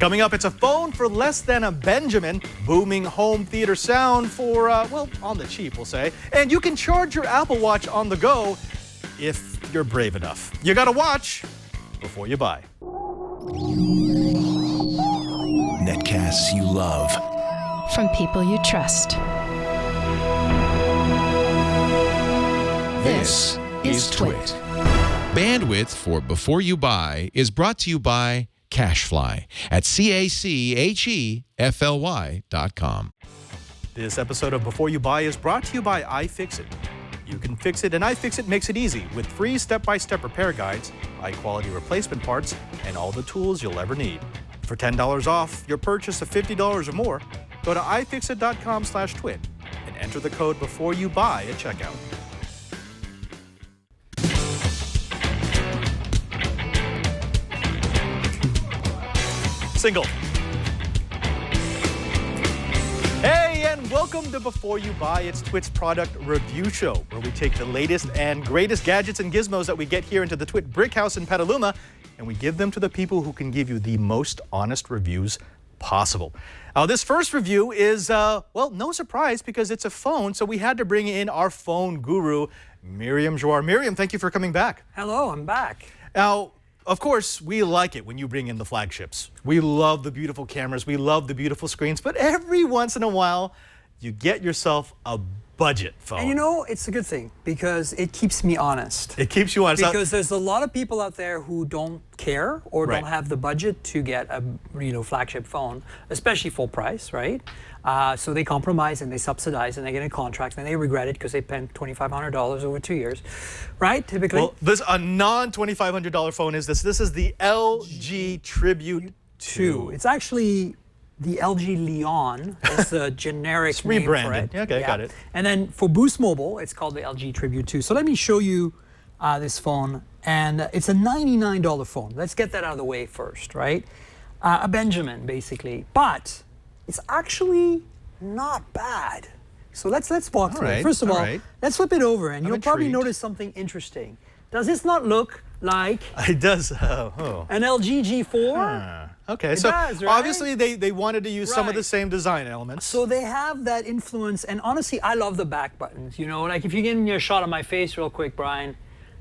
Coming up, it's a phone for less than a Benjamin, booming home theater sound for, well, on the cheap, we'll say. And you can charge your Apple Watch on the go if you're brave enough. You gotta watch before you buy. Netcasts you love. From people you trust. This is Twit. Bandwidth for Before You Buy is brought to you by Cashfly at CACHEFLY.com. This episode of Before You Buy is brought to you by iFixit. You can fix it, and iFixit makes it easy with free step-by-step repair guides, high-quality replacement parts, and all the tools you'll ever need. For $10 off your purchase of $50 or more, go to ifixit.com/twit and enter the code Before You Buy at checkout. Single. Hey, and welcome to Before You Buy. It's Twit's product review show, where we take the latest and greatest gadgets and gizmos that we get here into the Twit brick house in Petaluma, and we give them to the people who can give you the most honest reviews possible. This first review is, well, no surprise because it's a phone, so we had to bring in our phone guru, Miriam Jouar. Miriam, thank you for coming back. Hello, I'm back. Now, of course, we like it when you bring in the flagships. We love the beautiful cameras, we love the beautiful screens, but every once in a while, you get yourself a budget phone. And you know, it's a good thing because it keeps me honest. It keeps you honest. Because there's a lot of people out there who don't care or don't have the budget to get a flagship phone, especially full price, right? So they compromise and they subsidize and they get a contract and they regret it because they spent $2,500 over 2 years, right? Typically. Well, a non-$2,500 phone is this. This is the LG Tribute 2. It's actually the LG Leon. It's a generic it's name rebranded. for it. Okay, got it. And then for Boost Mobile, it's called the LG Tribute 2. So let me show you this phone. And it's a $99 phone. Let's get that out of the way first, right? A Benjamin, basically. But it's actually not bad. So let's walk through it. First of all, let's flip it over and you'll probably notice something interesting. Does this not look like it does an LG G4? Okay, it so does, right? obviously they wanted to use some of the same design elements. So they have that influence, and honestly, I love the back buttons. You know, like if you're getting your shot of my face real quick, Brian,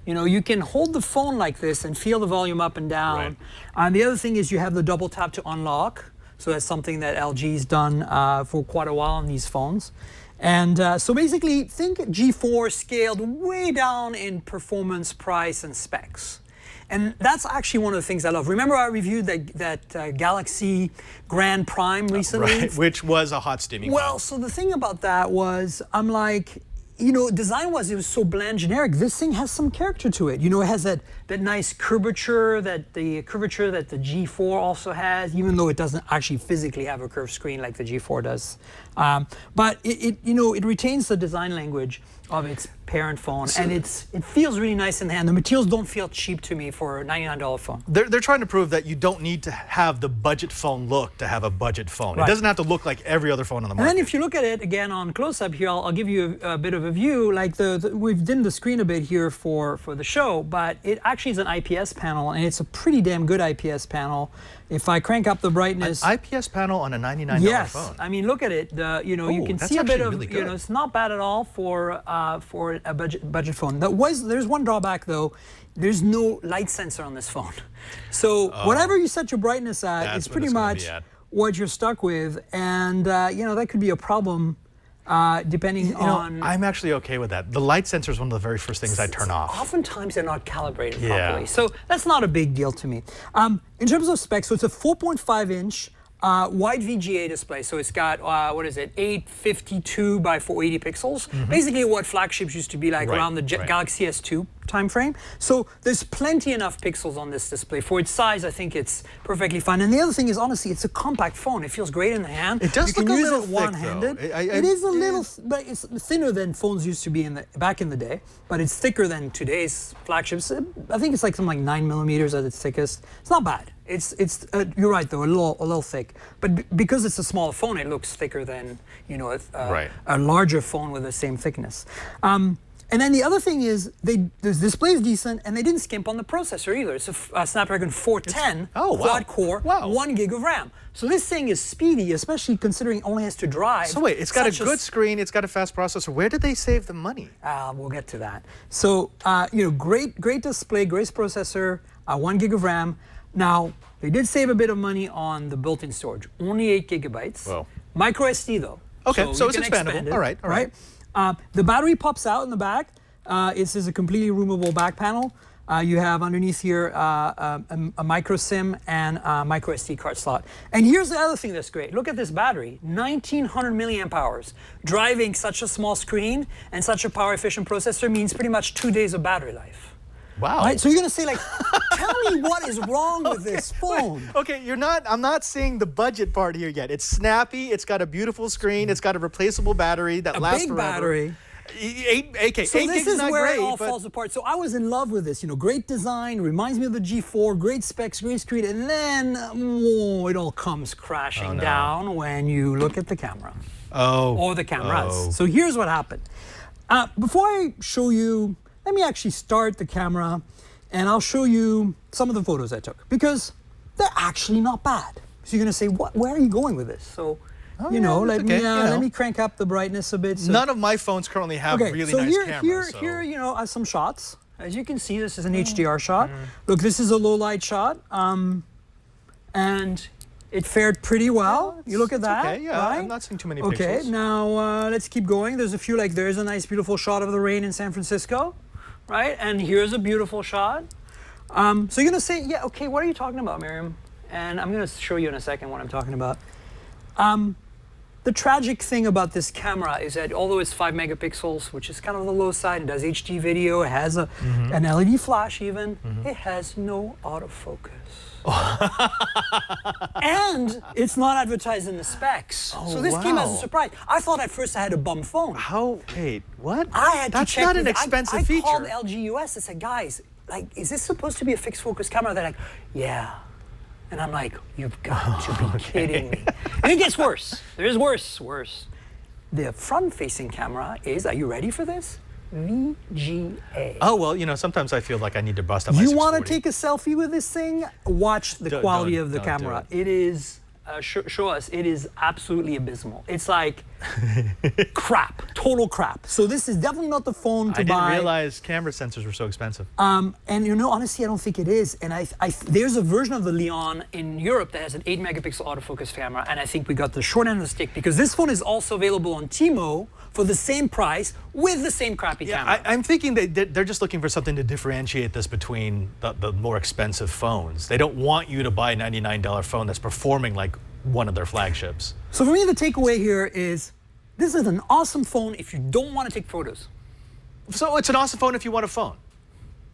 you know, you can hold the phone like this and feel the volume up and down. And the other thing is you have the double tap to unlock. So that's something that LG's done for quite a while on these phones. And so basically, think G4 scaled way down in performance, price, and specs. And that's actually one of the things I love. Remember I reviewed that Galaxy Grand Prime recently? Right, which was a hot steaming Well, so the thing about that was, I'm like, you know, design-wise, it was so bland generic. This thing has some character to it. You know, it has that nice curvature, the curvature that the G4 also has, even though it doesn't actually physically have a curved screen like the G4 does. But it retains the design language of its parent phone, and it feels really nice in the hand. The materials don't feel cheap to me for a $99 phone. They're trying to prove that you don't need to have the budget phone look to have a budget phone. It doesn't have to look like every other phone on the market. And then if you look at it again on close-up here, I'll give you a bit of a view. Like we've dimmed the screen a bit here for the show, but it actually is an IPS panel, and it's a pretty damn good IPS panel. If I crank up the brightness, an IPS panel on a $99 phone. Yes, I mean look at it. You can see a bit of really it's not bad at all for a budget phone. There's one drawback though. There's no light sensor on this phone. So whatever you set your brightness at, it's pretty much what you're stuck with, and that could be a problem. Depending on... I'm actually okay with that. The light sensor is one of the very first things I turn off. Oftentimes they're not calibrated properly. So that's not a big deal to me. In terms of specs, so it's a 4.5-inch wide VGA display. So it's got, 852 by 480 pixels. Basically what flagships used to be like around the Galaxy S2 timeframe. So there's plenty enough pixels on this display. For its size, I think it's perfectly fine. And the other thing is, honestly, it's a compact phone. It feels great in the hand. It does look a little thick, one-handed. It is a little, but it's thinner than phones used to be back in the day. But it's thicker than today's flagships. I think it's like something like 9 millimeters at its thickest. It's not bad. You're right though, a little thick. But because it's a smaller phone, it looks thicker than a larger phone with the same thickness. And then the other thing is, the display is decent, and they didn't skimp on the processor either. It's a Snapdragon 410 quad-core, 1 gig of RAM. So this thing is speedy, especially considering it only has to drive. So wait, it's got a good screen, it's got a fast processor. Where did they save the money? We'll get to that. So, great display, great processor, 1 gig of RAM. Now, they did save a bit of money on the built-in storage, only 8 gigabytes. Whoa. Micro SD though. Okay, so it's you can expandable. expand it, All right. The battery pops out in the back. This is a completely removable back panel. You have underneath here a micro SIM and a micro SD card slot. And here's the other thing that's great. Look at this battery, 1900 milliamp hours. Driving such a small screen and such a power efficient processor means pretty much 2 days of battery life. Wow. Right? So you're gonna say like, tell me what is wrong with this phone. Okay, I'm not seeing the budget part here yet. It's snappy, it's got a beautiful screen, it's got a replaceable battery that lasts forever. Battery. 8 So this gigs is not where great, it all but falls apart. So I was in love with this. Great design, reminds me of the G4, great specs, great screen, and then it all comes crashing down when you look at the camera. Or the cameras. So here's what happened. Before I show you, let me actually start the camera, and I'll show you some of the photos I took, because they're actually not bad. So you're gonna say, where are you going with this? So. Let me crank up the brightness a bit. So. None of my phones currently have really nice cameras. Here are some shots. As you can see, this is an HDR shot. Look, this is a low light shot, and it fared pretty well. You look at that. Okay, yeah, right? I'm not seeing too many pixels. Okay, now let's keep going. There's a few, there's a nice, beautiful shot of the rain in San Francisco, right? And here's a beautiful shot. So you're gonna say, okay, what are you talking about, Miriam? And I'm gonna show you in a second what I'm talking about. The tragic thing about this camera is that although it's 5 megapixels, which is kind of on the low side, it does HD video, it has an LED flash even, it has no autofocus. And it's not advertised in the specs. So this came as a surprise. I thought at first I had a bum phone. Wait, what? I had to check. That's not an expensive feature. I called LG US and said, guys, is this supposed to be a fixed focus camera? They're like, yeah. And I'm like, you've got to be kidding me. And it gets worse. There's worse. The front-facing camera is, are you ready for this? VGA. Oh, well, sometimes I feel like I need to bust up my 640. You want to take a selfie with this thing? Watch the quality of the camera. It is, show us, it is absolutely abysmal. It's like crap, total crap. So this is definitely not the phone to buy. I didn't realize camera sensors were so expensive. And honestly, I don't think it is. And there's a version of the Leon in Europe that has an 8 megapixel autofocus camera, and I think we got the short end of the stick because this phone is also available on Timo for the same price with the same crappy camera. I'm thinking they're just looking for something to differentiate this between the more expensive phones. They don't want you to buy a $99 phone that's performing like one of their flagships. So for me, the takeaway here is this is an awesome phone if you don't want to take photos. So it's an awesome phone if you want a phone.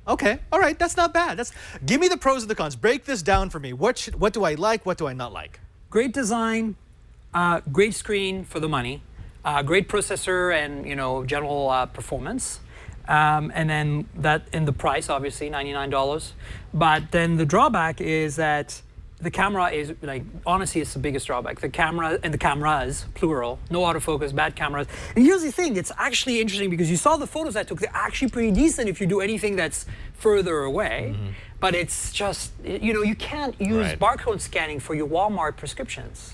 Okay, all right, that's not bad. Give me the pros and the cons. Break this down for me. What do I like? What do I not like? Great design, great screen for the money, great processor and general performance. And then that in the price, obviously, $99. But then the drawback is that the camera is, honestly, it's the biggest drawback. The camera and the cameras, plural, no autofocus, bad cameras. And here's the thing, it's actually interesting because you saw the photos I took, they're actually pretty decent if you do anything that's further away. But it's just, you can't use barcode scanning for your Walmart prescriptions,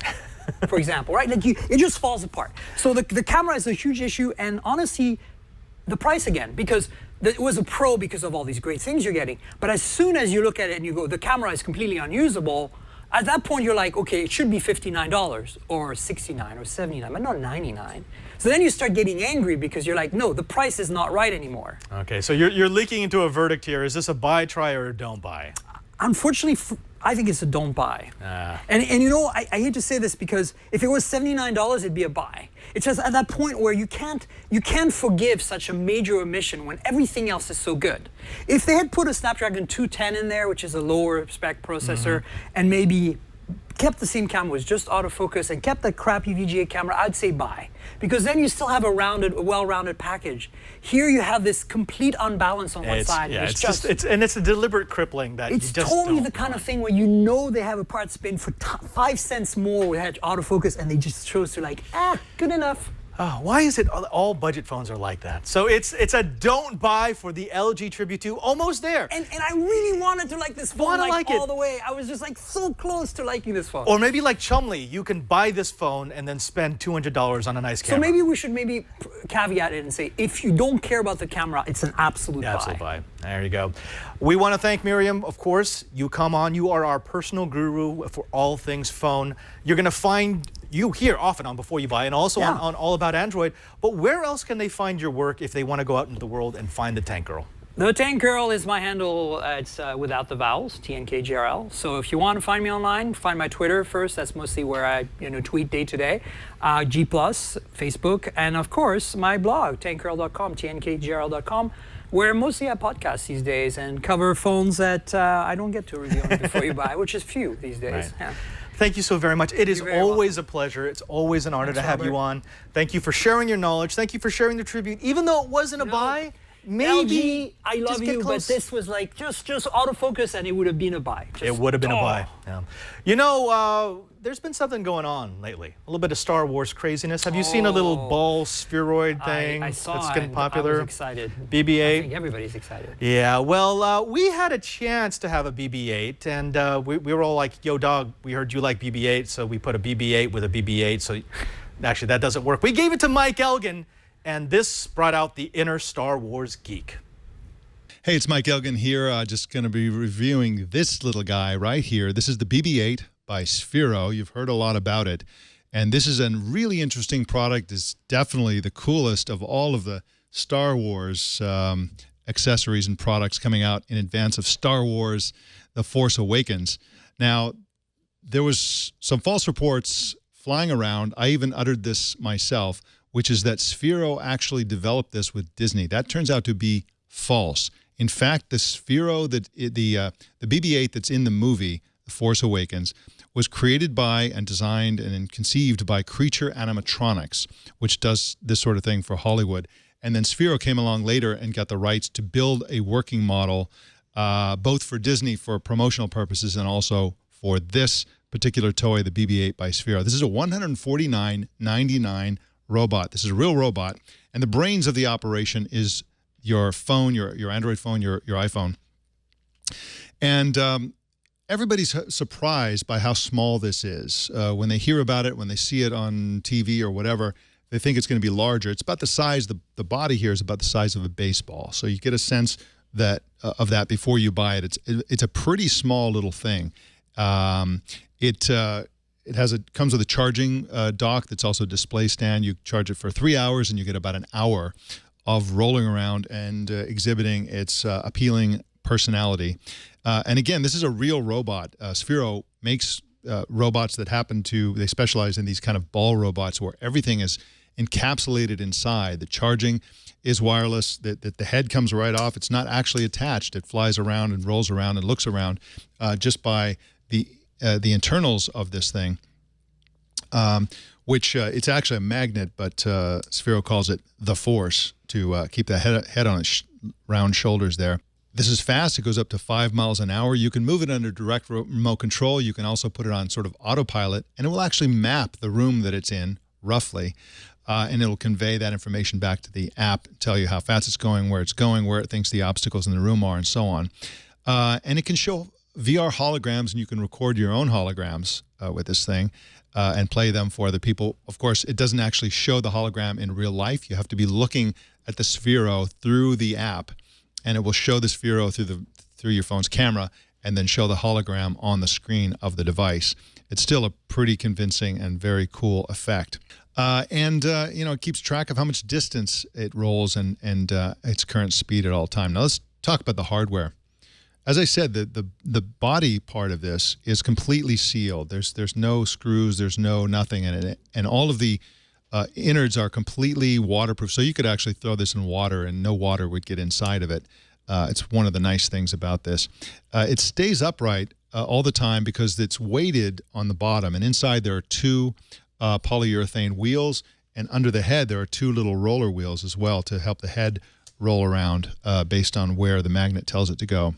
for example, right? It just falls apart. So the camera is a huge issue, and honestly, the price again, because it was a pro because of all these great things you're getting. But as soon as you look at it and you go, the camera is completely unusable, at that point you're like, okay, it should be $59 or $69 or $79, but not $99. So then you start getting angry because you're like, no, the price is not right anymore. Okay, so you're leaking into a verdict here. Is this a buy, try, or a don't buy? Unfortunately, I think it's a don't buy. And I hate to say this because if it was $79, it'd be a buy. It's just at that point where you can't forgive such a major omission when everything else is so good. If they had put a Snapdragon 210 in there, which is a lower spec processor, and maybe kept the same camera with just autofocus and kept that crappy VGA camera, I'd say buy. Because then you still have a well-rounded package. Here you have this complete unbalance on one side. Yeah, it's a deliberate crippling that it's you just totally don't the kind want. of thing where they have a part spin for 5 cents more with autofocus, and they just chose to good enough. Why is it all budget phones are like that? So it's a don't buy for the LG Tribute 2. Almost there. And I really wanted to like this phone all the way. I was just like so close to liking this phone. Or maybe like Chumley, you can buy this phone and then spend $200 on a nice camera. So maybe we should caveat it and say, if you don't care about the camera, it's an absolute buy. Absolute buy. There you go. We want to thank Miriam, of course. You come on. You are our personal guru for all things phone. You're going to find you here often on Before You Buy and also on All About Android. But where else can they find your work if they want to go out into the world and find the Tank Girl? The Tank Girl is my handle. It's without the vowels, TNKGRL. So if you want to find me online, find my Twitter first. That's mostly where I tweet day to day. G+, Facebook, and of course my blog, tankgirl.com, tnkgrl.com, where mostly I podcast these days and cover phones that I don't get to review on Before You Buy, which is few these days. Right. Yeah. Thank you so very much. It is always a pleasure. It's always an honor to have you on. Thank you for sharing your knowledge. Thank you for sharing the tribute. Even though it wasn't a buy, maybe LG, I love you, but this was like just autofocus and it would have been a buy. It would have been a buy. Yeah. You know, there's been something going on lately. A little bit of Star Wars craziness. Have you seen a little ball spheroid thing I saw that's getting popular? I was excited. BB-8. I think everybody's excited. Yeah, well, we had a chance to have a BB-8, and we were all like, yo, dog, we heard you like BB-8, so we put a BB-8 with a BB-8. So actually, that doesn't work. We gave it to Mike Elgin, and this brought out the inner Star Wars geek. Hey, it's Mike Elgin here. Just going to be reviewing this little guy right here. This is the BB-8 by Sphero. You've heard a lot about it. And this is a really interesting product. It's definitely the coolest of all of the Star Wars accessories and products coming out in advance of Star Wars The Force Awakens. Now, there was some false reports flying around. I even uttered this myself, which is that Sphero actually developed this with Disney. That turns out to be false. In fact, the Sphero, the BB-8 that's in the movie, The Force Awakens, was created by and designed and conceived by Creature Animatronics, which does this sort of thing for Hollywood. And then Sphero came along later and got the rights to build a working model, both for Disney for promotional purposes and also for this particular toy, the BB-8 by Sphero. This is a $149.99 robot. This is a real robot. And the brains of the operation is your phone, your Android phone, your iPhone. And everybody's surprised by how small this is. When they hear about it, when they see it on TV or whatever, they think it's going to be larger. It's about the size, the body here is about the size of a baseball. So you get a sense that of that before you buy it. It's a pretty small little thing. It comes with a charging dock that's also a display stand. You charge it for 3 hours and you get about an hour of rolling around and exhibiting its appealing personality. And again, this is a real robot. Sphero makes robots that they specialize in these kind of ball robots where everything is encapsulated inside. The charging is wireless, the head comes right off. It's not actually attached. It flies around and rolls around and looks around just by the internals of this thing, which it's actually a magnet, but Sphero calls it the Force to keep the head on its round shoulders there. This is fast. It goes up to 5 miles an hour. You can move it under direct remote control. You can also put it on sort of autopilot, and it will actually map the room that it's in, roughly, and it'll convey that information back to the app, tell you how fast it's going, where it thinks the obstacles in the room are, and so on. And it can show VR holograms, and you can record your own holograms with this thing and play them for other people. Of course, it doesn't actually show the hologram in real life. You have to be looking at the Sphero through the app, and it will show the Sphero through your phone's camera and then show the hologram on the screen of the device. It's still a pretty convincing and very cool effect. It keeps track of how much distance it rolls and its current speed at all time. Now let's talk about the hardware. As I said, the body part of this is completely sealed. There's no screws, there's nothing in it, and all of the innards are completely waterproof. So you could actually throw this in water and no water would get inside of it. It's one of the nice things about this. It stays upright all the time because it's weighted on the bottom, and inside there are two polyurethane wheels, and under the head there are two little roller wheels as well to help the head roll around based on where the magnet tells it to go.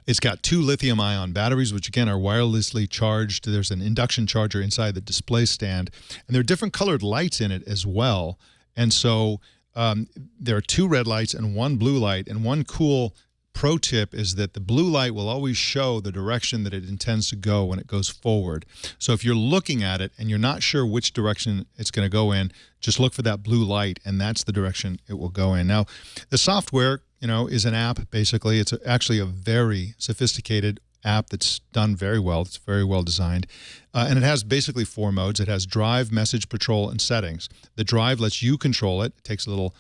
It's got 2 lithium-ion batteries, which again are wirelessly charged. There's an induction charger inside the display stand, and there are different colored lights in it as well. And so there are 2 red lights and 1 blue light. And one cool pro tip is that the blue light will always show the direction that it intends to go when it goes forward. So if you're looking at it and you're not sure which direction it's going to go in, just look for that blue light, and that's the direction it will go in. Now, the software, is an app, basically. It's actually a very sophisticated app that's done very well. It's very well designed. And it has basically 4 modes. It has drive, message, patrol, and settings. The drive lets you control it. It takes a little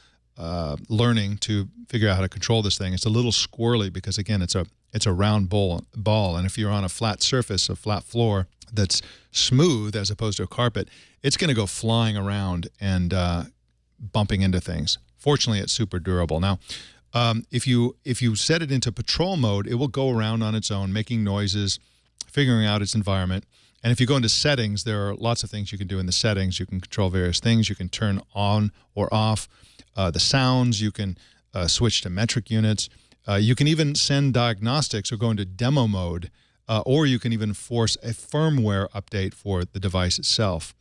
learning to figure out how to control this thing. It's a little squirrely because, again, it's a round ball, and if you're on a flat surface, a flat floor that's smooth as opposed to a carpet, it's going to go flying around and bumping into things. Fortunately, it's super durable. Now, if you set it into patrol mode, it will go around on its own, making noises, figuring out its environment. And if you go into settings, there are lots of things you can do in the settings. You can control various things. You can turn on or off the sounds. You can switch to metric units. You can even send diagnostics or go into demo mode, or you can even force a firmware update for the device itself.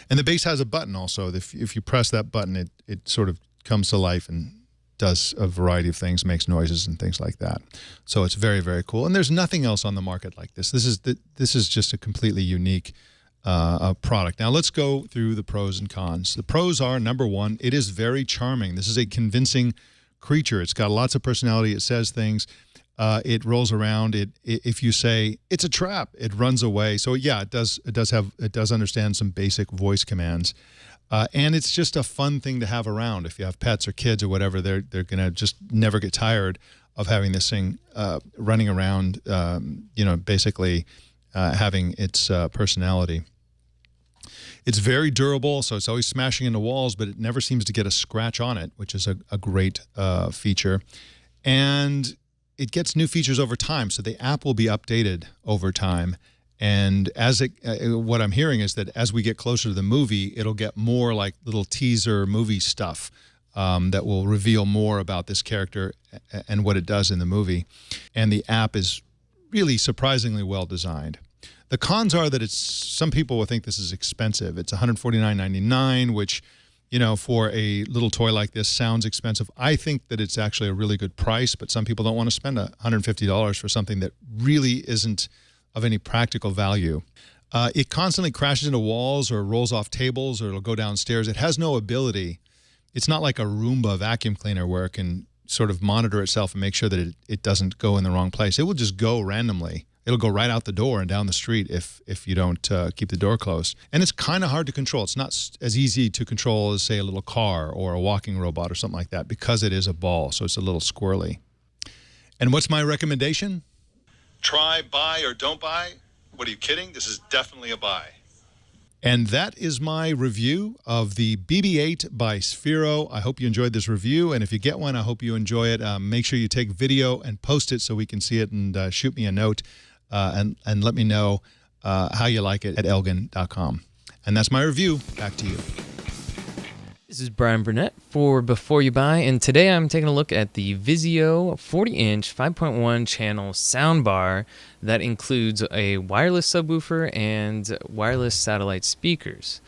And the base has a button also. If you press that button, it sort of comes to life and does a variety of things, makes noises and things like that. So it's very, very cool. And there's nothing else on the market like this. This is just a completely unique product. Now let's go through the pros and cons. The pros are, number 1, it is very charming. This is a convincing creature. It's got lots of personality. It says things. It rolls around. If you say it's a trap, it runs away. So yeah, it does understand some basic voice commands. And it's just a fun thing to have around. If you have pets or kids or whatever, they're going to just never get tired of having this thing running around, basically having its personality. It's very durable, so it's always smashing into walls, but it never seems to get a scratch on it, which is a great feature. And it gets new features over time, so the app will be updated over time. And what I'm hearing is that as we get closer to the movie, it'll get more like little teaser movie stuff that will reveal more about this character and what it does in the movie. And the app is really surprisingly well designed. The cons are that some people will think this is expensive. It's $149.99, which, for a little toy like this sounds expensive. I think that it's actually a really good price, but some people don't want to spend $150 for something that really isn't of any practical value. It constantly crashes into walls or rolls off tables, or it'll go downstairs. It has no ability. It's not like a Roomba vacuum cleaner where it can sort of monitor itself and make sure that it doesn't go in the wrong place. It will just go randomly. It'll go right out the door and down the street if you don't keep the door closed. And it's kind of hard to control. It's not as easy to control as, say, a little car or a walking robot or something like that, because it is a ball, so it's a little squirrely. And what's my recommendation? Try, buy, or don't buy? What, are you kidding? This is definitely a buy. And that is my review of the BB-8 by Sphero. I hope you enjoyed this review, and if you get one, I hope you enjoy it. Make sure you take video and post it so we can see it, and shoot me a note and let me know how you like it at elgin.com. And that's my review. Back to you. This is Brian Burnett for Before You Buy, and today I'm taking a look at the Vizio 40-inch 5.1 channel soundbar that includes a wireless subwoofer and wireless satellite speakers.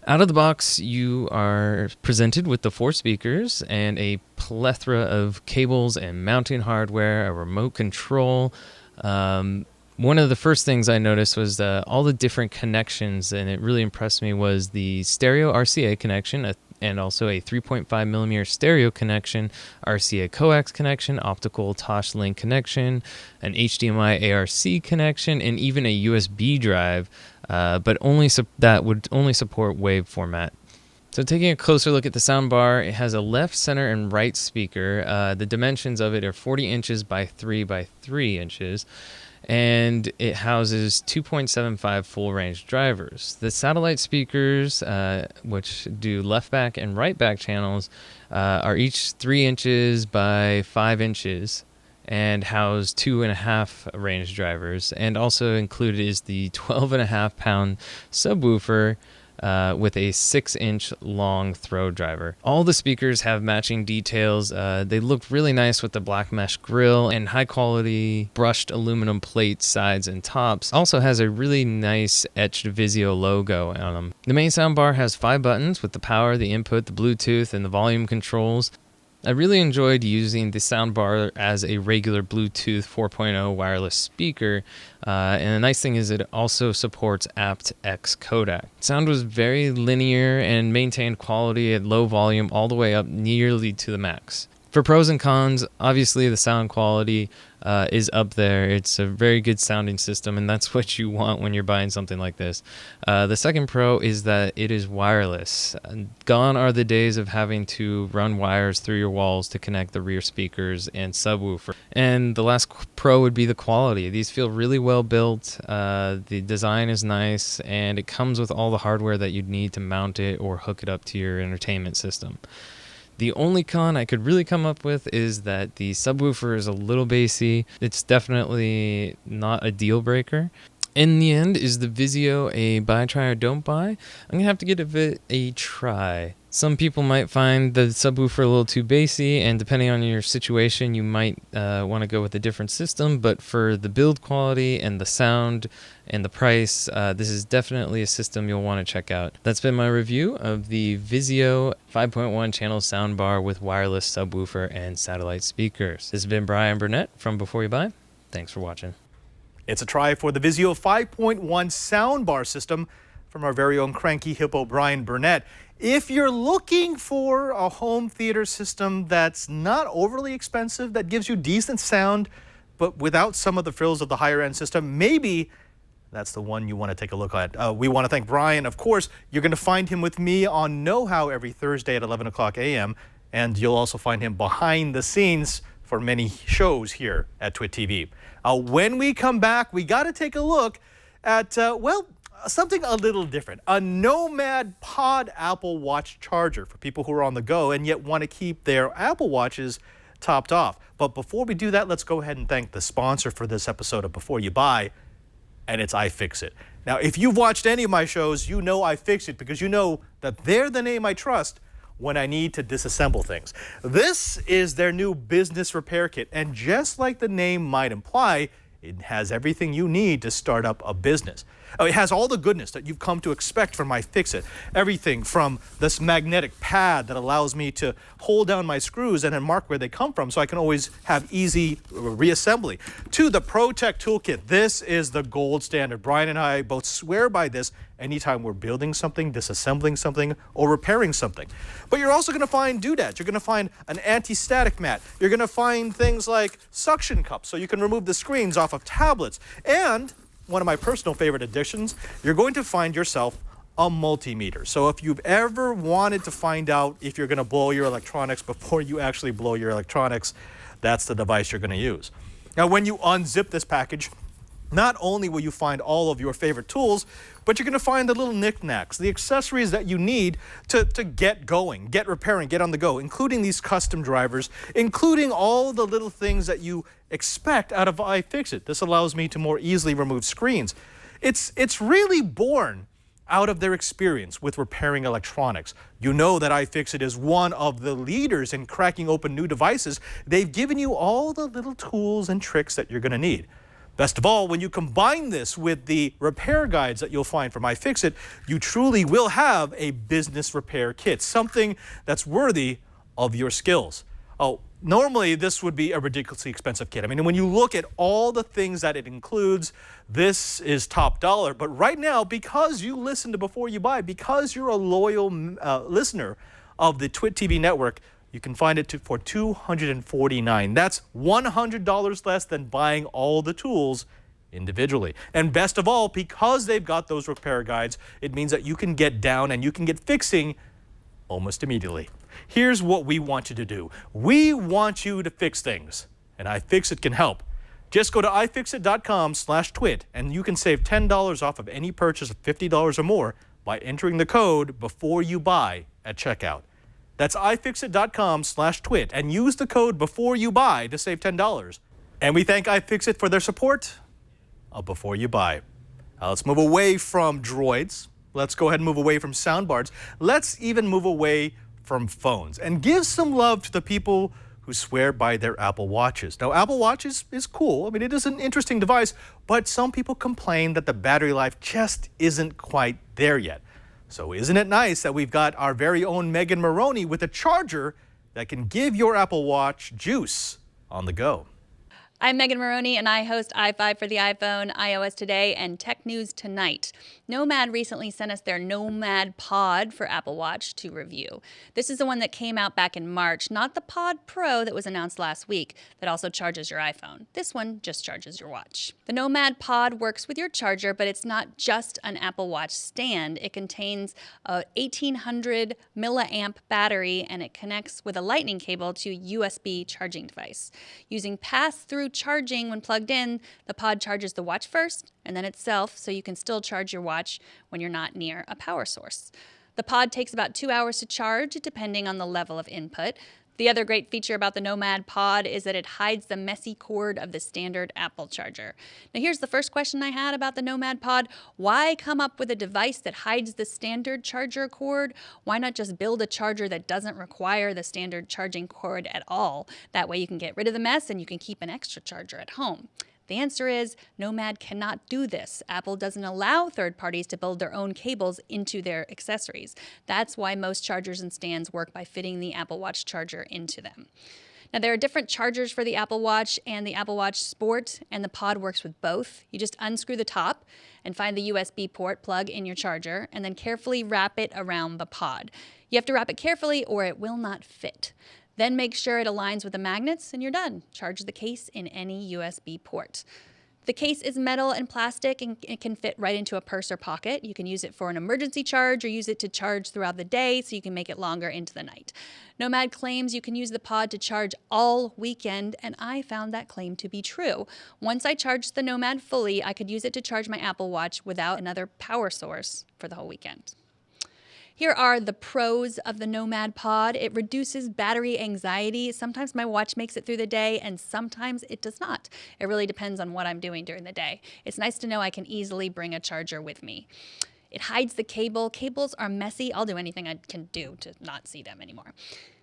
Out of the box, you are presented with the 4 speakers and a plethora of cables and mounting hardware, a remote control. One of the first things I noticed was all the different connections, and it really impressed me, was the stereo RCA connection and also a 3.5 millimeter stereo connection, RCA coax connection, optical Tosh-Link connection, an HDMI ARC connection, and even a USB drive, but that would only support WAV format. So taking a closer look at the soundbar, it has a left, center, and right speaker. The dimensions of it are 40 inches by 3 by 3 inches. And it houses 2.75 full-range drivers. The satellite speakers, which do left-back and right-back channels, are each 3 inches by 5 inches and house 2.5 range drivers. And also included is the 12.5-pound subwoofer with a 6-inch long throw driver. All the speakers have matching details. They look really nice with the black mesh grille and high quality brushed aluminum plate sides and tops. Also has a really nice etched Vizio logo on them. The main soundbar has 5 buttons with the power, the input, the Bluetooth, and the volume controls. I really enjoyed using the soundbar as a regular Bluetooth 4.0 wireless speaker, and the nice thing is it also supports aptX codec. Sound was very linear and maintained quality at low volume all the way up nearly to the max. For pros and cons, obviously the sound quality is up there. It's a very good sounding system, and that's what you want when you're buying something like this. The second pro is that it is wireless. Gone are the days of having to run wires through your walls to connect the rear speakers and subwoofer. And the last pro would be the quality. These feel really well built. The design is nice, and it comes with all the hardware that you'd need to mount it or hook it up to your entertainment system. The only con I could really come up with is that the subwoofer is a little bassy. It's definitely not a deal breaker. In the end, is the Vizio a buy, try, or don't buy? I'm going to have to give it a try. Some people might find the subwoofer a little too bassy, and depending on your situation, you might want to go with a different system, but for the build quality and the sound and the price, this is definitely a system you'll want to check out. That's been my review of the Vizio 5.1 channel soundbar with wireless subwoofer and satellite speakers. This has been Brian Burnett from Before You Buy. Thanks for watching. It's a try for the Vizio 5.1 soundbar system from our very own cranky hippo Brian Burnett. If you're looking for a home theater system that's not overly expensive, that gives you decent sound, but without some of the frills of the higher end system, maybe that's the one you want to take a look at. We want to thank Brian. Of course, you're going to find him with me on Know How every Thursday at 11 o'clock a.m. And you'll also find him behind the scenes for many shows here at Twit TV. When we come back, we got to take a look at, something a little different. A Nomad Apple Watch charger for people who are on the go and yet want to keep their Apple Watches topped off. But before we do that, let's go ahead and thank the sponsor for this episode of Before You Buy, and it's iFixit. Now, if you've watched any of my shows, you know iFixit because you know that they're the name I trust when I need to disassemble things. This is their new business repair kit, and just like the name might imply, it has everything you need to start up a business. It has all the goodness that you've come to expect from iFixit. Everything from this magnetic pad that allows me to hold down my screws and then mark where they come from so I can always have easy reassembly, to the ProTech Toolkit. This is the gold standard. Brian and I both swear by this anytime we're building something, disassembling something, or repairing something. But you're also going to find doodads. You're going to find an anti-static mat. You're going to find things like suction cups so you can remove the screens off of tablets. And one of my personal favorite additions, you're going to find yourself a multimeter. So if you've ever wanted to find out if you're going to blow your electronics before you actually blow your electronics, that's the device you're going to use. Now, when you unzip this package, not only will you find all of your favorite tools, but you're going to find the little knickknacks, the accessories that you need to get going, get repairing, get on the go, including these custom drivers, including all the little things that you expect out of iFixit. This allows me to more easily remove screens. It's really born out of their experience with repairing electronics. You know that iFixit is one of the leaders in cracking open new devices. They've given you all the little tools and tricks that you're going to need. Best of all, when you combine this with the repair guides that you'll find from iFixit, you truly will have a business repair kit, something that's worthy of your skills. Oh, normally this would be a ridiculously expensive kit. I mean, when you look at all the things that it includes, this is top dollar. But right now, because you listen to Before You Buy, because you're a loyal listener of the Twit TV network, you can find it for $249. That's $100 less than buying all the tools individually. And best of all, because they've got those repair guides, it means that you can get down and you can get fixing almost immediately. Here's what we want you to do. We want you to fix things, and iFixit can help. Just go to ifixit.com/twit, and you can save $10 off of any purchase of $50 or more by entering the code Before You Buy at checkout. That's ifixit.com/twit, and use the code Before You Buy to save $10. And we thank iFixit for their support of Before You Buy. Now let's move away from droids Let's go ahead and move away from soundbars. Let's even move away from phones and give some love to the people who swear by their Apple Watches. Now, Apple Watch is cool. I mean, it is an interesting device, but some people complain that the battery life just isn't quite there yet. So isn't it nice that we've got our very own Megan Maroney with a charger that can give your Apple Watch juice on the go? I'm Megan Maroney, and I host i5 for the iPhone, iOS Today, and Tech News Tonight. Nomad recently sent us their Nomad Pod for Apple Watch to review. This is the one that came out back in March, not the Pod Pro that was announced last week that also charges your iPhone. This one just charges your watch. The Nomad Pod works with your charger, but it's not just an Apple Watch stand. It contains a 1800 milliamp battery, and it connects with a lightning cable to a USB charging device. Using pass-through charging when plugged in, the pod charges the watch first and then itself, so you can still charge your watch when you're not near a power source. The pod takes about 2 hours to charge, depending on the level of input. The other great feature about the Nomad Pod is that it hides the messy cord of the standard Apple charger. Now here's the first question I had about the Nomad Pod. Why come up with a device that hides the standard charger cord? Why not just build a charger that doesn't require the standard charging cord at all? That way you can get rid of the mess and you can keep an extra charger at home. The answer is Nomad cannot do this. Apple doesn't allow third parties to build their own cables into their accessories. That's why most chargers and stands work by fitting the Apple Watch charger into them. Now, there are different chargers for the Apple Watch and the Apple Watch Sport, and the Pod works with both. You just unscrew the top and find the USB port plug in your charger, and then carefully wrap it around the Pod. You have to wrap it carefully or it will not fit. Then make sure it aligns with the magnets and you're done. Charge the case in any USB port. The case is metal and plastic and it can fit right into a purse or pocket. You can use it for an emergency charge or use it to charge throughout the day so you can make it longer into the night. Nomad claims you can use the pod to charge all weekend, and I found that claim to be true. Once I charged the Nomad fully, I could use it to charge my Apple Watch without another power source for the whole weekend. Here are the pros of the Nomad Pod. It reduces battery anxiety. Sometimes my watch makes it through the day and sometimes it does not. It really depends on what I'm doing during the day. It's nice to know I can easily bring a charger with me. It hides the cable. Cables are messy. I'll do anything I can do to not see them anymore.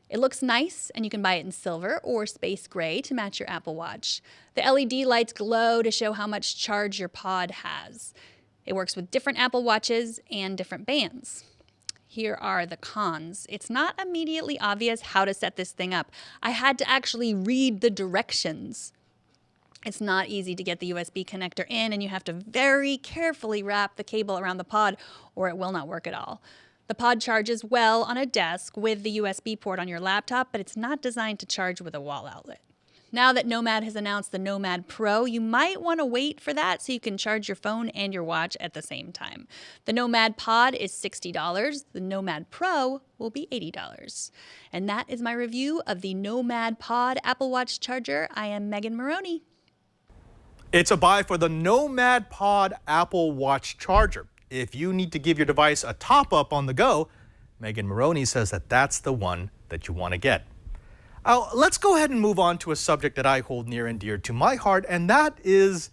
It looks nice, and you can buy it in silver or space gray to match your Apple Watch. The LED lights glow to show how much charge your pod has. It works with different Apple Watches and different bands. Here are the cons. It's not immediately obvious how to set this thing up. I had to actually read the directions. It's not easy to get the USB connector in, and you have to very carefully wrap the cable around the pod or it will not work at all. The pod charges well on a desk with the USB port on your laptop, but it's not designed to charge with a wall outlet. Now that Nomad has announced the Nomad Pro, you might want to wait for that so you can charge your phone and your watch at the same time. The Nomad Pod is $60. The Nomad Pro will be $80. And that is my review of the Nomad Pod Apple Watch charger. I am Megan Maroney. It's a buy for the Nomad Pod Apple Watch charger. If you need to give your device a top-up on the go, Megan Maroney says that that's the one that you want to get. Let's go ahead and move on to a subject that I hold near and dear to my heart, and that is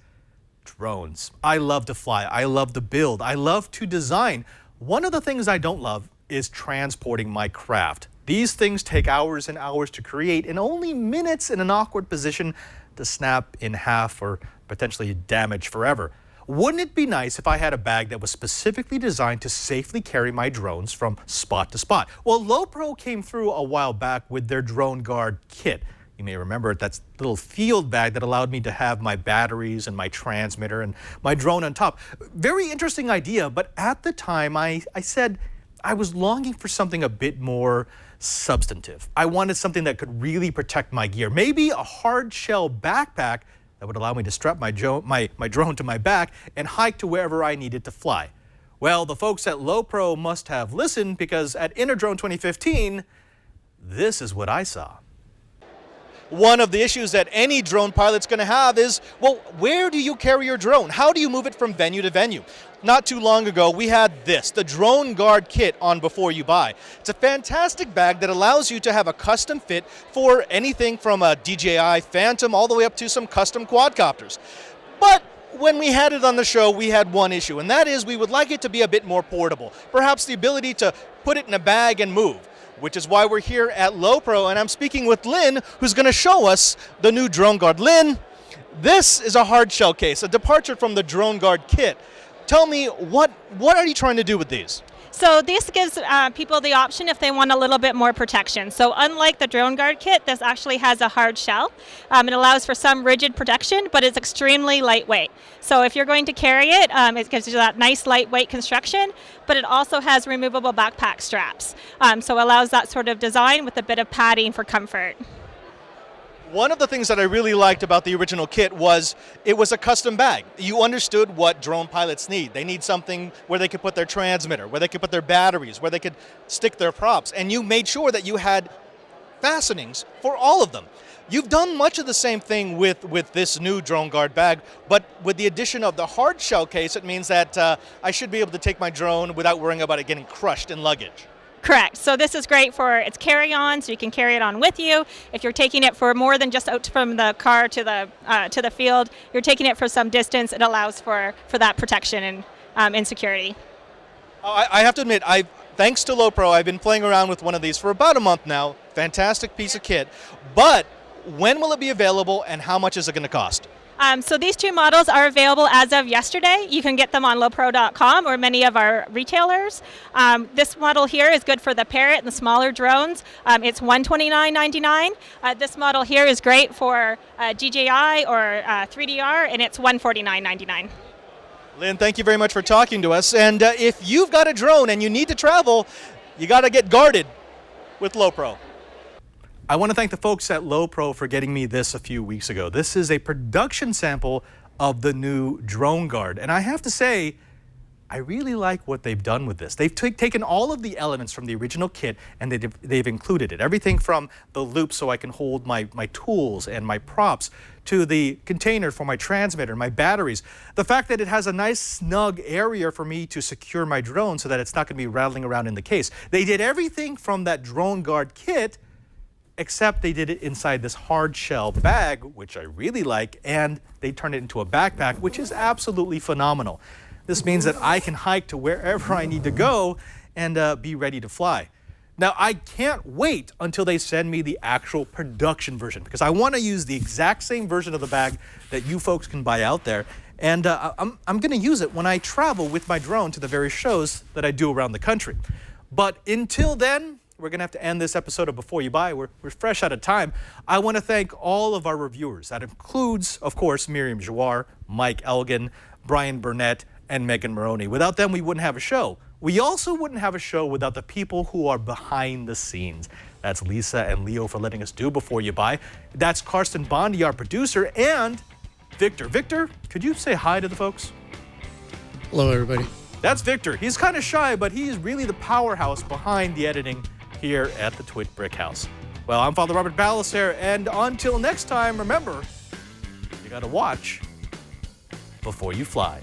drones. I love to fly. I love to build. I love to design. One of the things I don't love is transporting my craft. These things take hours and hours to create and only minutes in an awkward position to snap in half or potentially damage forever. Wouldn't it be nice if I had a bag that was specifically designed to safely carry my drones from spot to spot? Well, Lowepro came through a while back with their DroneGuard kit. You may remember it, that's a little field bag that allowed me to have my batteries and my transmitter and my drone on top. Very interesting idea, but at the time I said I was longing for something a bit more substantive. I wanted something that could really protect my gear. Maybe a hard shell backpack that would allow me to strap my drone to my back and hike to wherever I needed to fly. Well, the folks at Lowepro must have listened, because at InterDrone 2015, this is what I saw. One of the issues that any drone pilot's going to have is, well, where do you carry your drone? How do you move it from venue to venue? Not too long ago, we had this, the DroneGuard kit on Before You Buy. It's a fantastic bag that allows you to have a custom fit for anything from a DJI Phantom all the way up to some custom quadcopters. But when we had it on the show, we had one issue, and that is we would like it to be a bit more portable. Perhaps the ability to put it in a bag and move, which is why we're here at Lowepro, and I'm speaking with Lynn, who's going to show us the new DroneGuard. Lynn, this is a hard shell case, a departure from the DroneGuard kit. Tell me, what are you trying to do with these? So this gives people the option if they want a little bit more protection. So unlike the DroneGuard kit, this actually has a hard shell. It allows for some rigid protection, but it's extremely lightweight. So if you're going to carry it, it gives you that nice lightweight construction, but it also has removable backpack straps. So it allows that sort of design with a bit of padding for comfort. One of the things that I really liked about the original kit was it was a custom bag. You understood what drone pilots need. They need something where they could put their transmitter, where they could put their batteries, where they could stick their props, and you made sure that you had fastenings for all of them. You've done much of the same thing with this new DroneGuard bag, but with the addition of the hard shell case, it means that I should be able to take my drone without worrying about it getting crushed in luggage. Correct. So this is great for its carry-on, so you can carry it on with you. If you're taking it for more than just out from the car to the field, you're taking it for some distance. It allows for that protection and security. I have to admit, thanks to Lowepro, I've been playing around with one of these for about a month now. Fantastic piece of kit. But when will it be available, and how much is it going to cost? So these two models are available as of yesterday. You can get them on lowepro.com or many of our retailers. This model here is good for the Parrot and the smaller drones. It's $129.99. This model here is great for DJI or 3DR, and it's $149.99. Lynn, thank you very much for talking to us. And if you've got a drone and you need to travel, you got to get guarded with Lowepro. I want to thank the folks at Lowepro for getting me this a few weeks ago. This is a production sample of the new DroneGuard. And I have to say, I really like what they've done with this. They've taken all of the elements from the original kit and they've included it. Everything from the loop so I can hold my tools and my props to the container for my transmitter, my batteries. The fact that it has a nice snug area for me to secure my drone so that it's not going to be rattling around in the case. They did everything from that DroneGuard kit, except they did it inside this hard shell bag, which I really like, and they turned it into a backpack, which is absolutely phenomenal. This means that I can hike to wherever I need to go and be ready to fly. Now, I can't wait until they send me the actual production version, because I want to use the exact same version of the bag that you folks can buy out there. And I'm going to use it when I travel with my drone to the various shows that I do around the country. But until then, we're going to have to end this episode of Before You Buy. We're fresh out of time. I want to thank all of our reviewers. That includes, of course, Miriam Jouar, Mike Elgin, Brian Burnett, and Megan Maroney. Without them, we wouldn't have a show. We also wouldn't have a show without the people who are behind the scenes. That's Lisa and Leo for letting us do Before You Buy. That's Karsten Bondi, our producer, and Victor. Victor, could you say hi to the folks? Hello, everybody. That's Victor. He's kind of shy, but he's really the powerhouse behind the editing here at the Twit Brick House. Well, I'm Father Robert Ballecer, and until next time, remember, you gotta watch before you fly.